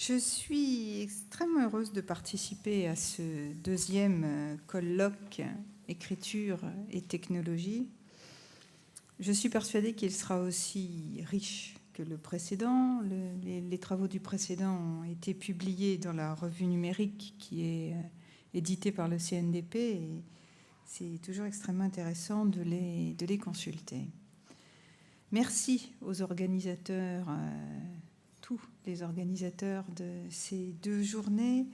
Je suis extrêmement heureuse de participer à ce deuxième colloque écriture et technologie. Je suis persuadée qu'il sera aussi riche que le précédent. Les travaux du précédent ont été publiés dans la revue numérique qui est éditée par le CNDP et c'est toujours extrêmement intéressant de les consulter. Merci aux organisateurs, tous les organisateurs de ces deux journées.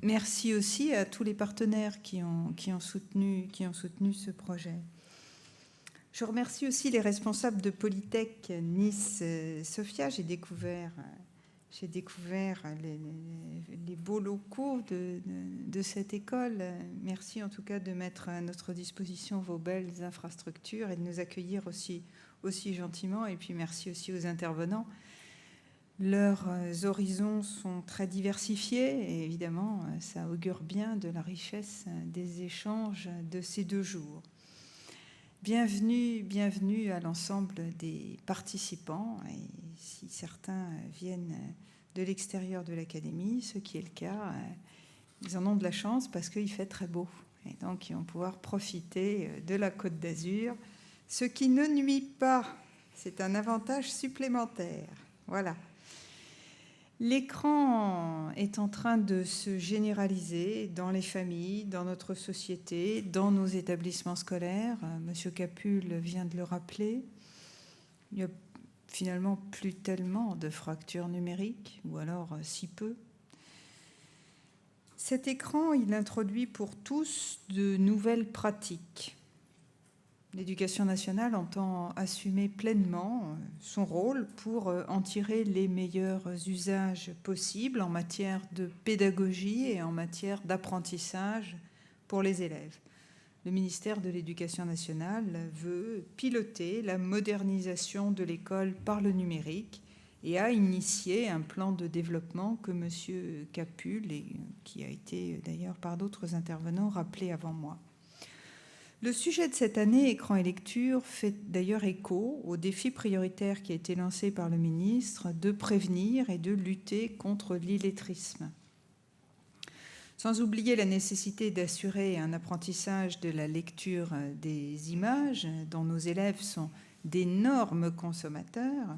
Merci aussi à tous les partenaires qui ont soutenu ce projet. Je remercie aussi les responsables de Polytech Nice-Sophia. J'ai découvert les beaux locaux de cette école. Merci en tout cas de mettre à notre disposition vos belles infrastructures et de nous accueillir aussi gentiment. Et puis merci aussi aux intervenants. Leurs horizons sont très diversifiés et évidemment, ça augure bien de la richesse des échanges de ces 2 jours. Bienvenue à l'ensemble des participants. Et si certains viennent de l'extérieur de l'académie, ce qui est le cas, ils en ont de la chance parce qu'il fait très beau. Et donc, ils vont pouvoir profiter de la Côte d'Azur, ce qui ne nuit pas. C'est un avantage supplémentaire. Voilà. L'écran est en train de se généraliser dans les familles, dans notre société, dans nos établissements scolaires. Monsieur Capul vient de le rappeler. Il n'y a finalement plus tellement de fractures numériques, ou alors si peu. Cet écran, il introduit pour tous de nouvelles pratiques. L'éducation nationale entend assumer pleinement son rôle pour en tirer les meilleurs usages possibles en matière de pédagogie et en matière d'apprentissage pour les élèves. Le ministère de l'Éducation nationale veut piloter la modernisation de l'école par le numérique et a initié un plan de développement que M. Capul, et qui a été d'ailleurs par d'autres intervenants rappelé avant moi. Le sujet de cette année, écran et lecture, fait d'ailleurs écho au défi prioritaire qui a été lancé par le ministre de prévenir et de lutter contre l'illettrisme. Sans oublier la nécessité d'assurer un apprentissage de la lecture des images, dont nos élèves sont d'énormes consommateurs,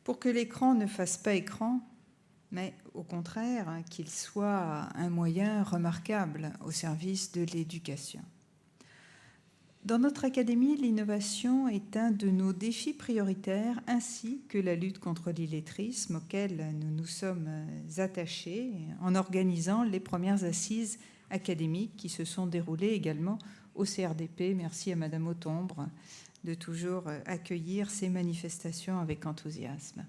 pour que l'écran ne fasse pas écran, mais au contraire, qu'il soit un moyen remarquable au service de l'éducation. Dans notre académie, l'innovation est un de nos défis prioritaires, ainsi que la lutte contre l'illettrisme, auquel nous nous sommes attachés en organisant les premières assises académiques qui se sont déroulées également au CRDP. Merci à Madame Autombre de toujours accueillir ces manifestations avec enthousiasme.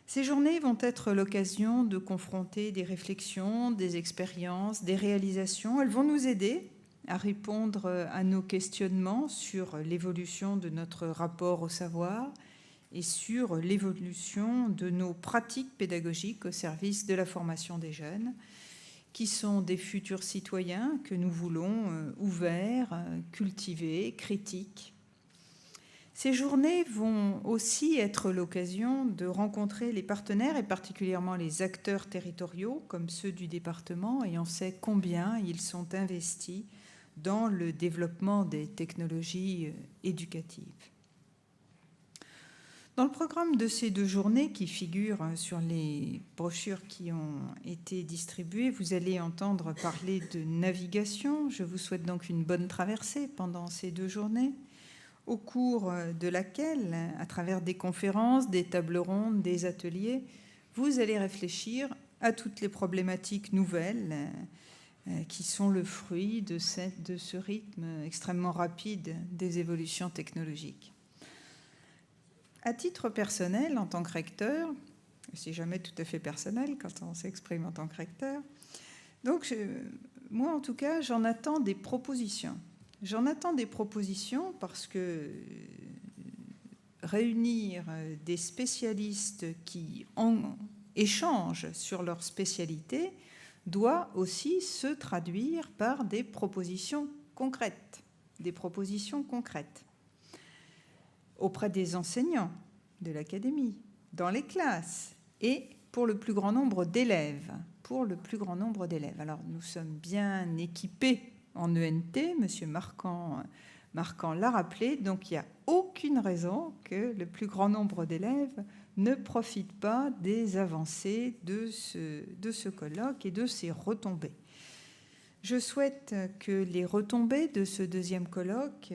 Ces journées vont être l'occasion de confronter des réflexions, des expériences, des réalisations. Elles vont nous aider à répondre à nos questionnements sur l'évolution de notre rapport au savoir et sur l'évolution de nos pratiques pédagogiques au service de la formation des jeunes, qui sont des futurs citoyens que nous voulons ouverts, cultivés, critiques. Ces journées vont aussi être l'occasion de rencontrer les partenaires et particulièrement les acteurs territoriaux comme ceux du département, et on sait combien ils sont investis dans le développement des technologies éducatives. Dans le programme de ces 2 journées qui figurent sur les brochures qui ont été distribuées, vous allez entendre parler de navigation. Je vous souhaite donc une bonne traversée pendant ces 2 journées, au cours de laquelle, à travers des conférences, des tables rondes, des ateliers, vous allez réfléchir à toutes les problématiques nouvelles qui sont le fruit de ce rythme extrêmement rapide des évolutions technologiques. À titre personnel, en tant que recteur, c'est jamais tout à fait personnel quand on s'exprime en tant que recteur, donc moi en tout cas, j'en attends des propositions. J'en attends des propositions parce que réunir des spécialistes qui échangent sur leur spécialité doit aussi se traduire par des propositions concrètes auprès des enseignants de l'académie, dans les classes et pour le plus grand nombre d'élèves. Alors, nous sommes bien équipés en ENT, M. Marquand l'a rappelé, donc il n'y a aucune raison que le plus grand nombre d'élèves ne profitent pas des avancées de ce colloque et de ses retombées. Je souhaite que les retombées de ce deuxième colloque,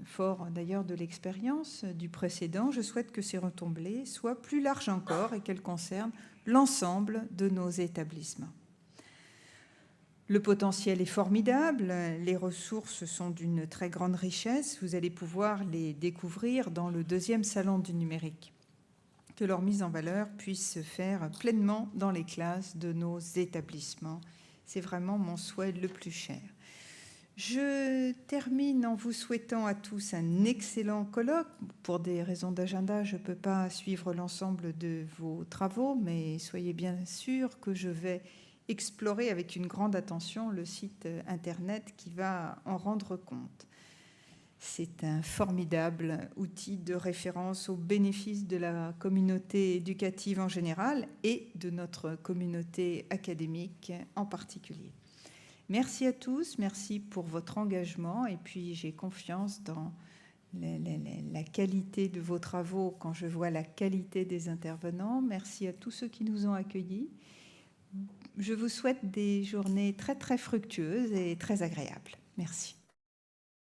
fort d'ailleurs de l'expérience du précédent, je souhaite que ces retombées soient plus larges encore et qu'elles concernent l'ensemble de nos établissements. Le potentiel est formidable, les ressources sont d'une très grande richesse, vous allez pouvoir les découvrir dans le deuxième salon du numérique. Que leur mise en valeur puisse se faire pleinement dans les classes de nos établissements. C'est vraiment mon souhait le plus cher. Je termine en vous souhaitant à tous un excellent colloque. Pour des raisons d'agenda, je ne peux pas suivre l'ensemble de vos travaux, mais soyez bien sûrs que je vais explorer avec une grande attention le site Internet qui va en rendre compte. C'est un formidable outil de référence au bénéfice de la communauté éducative en général et de notre communauté académique en particulier. Merci à tous, merci pour votre engagement et puis j'ai confiance dans la qualité de vos travaux quand je vois la qualité des intervenants. Merci à tous ceux qui nous ont accueillis. Je vous souhaite des journées très très fructueuses et très agréables. Merci.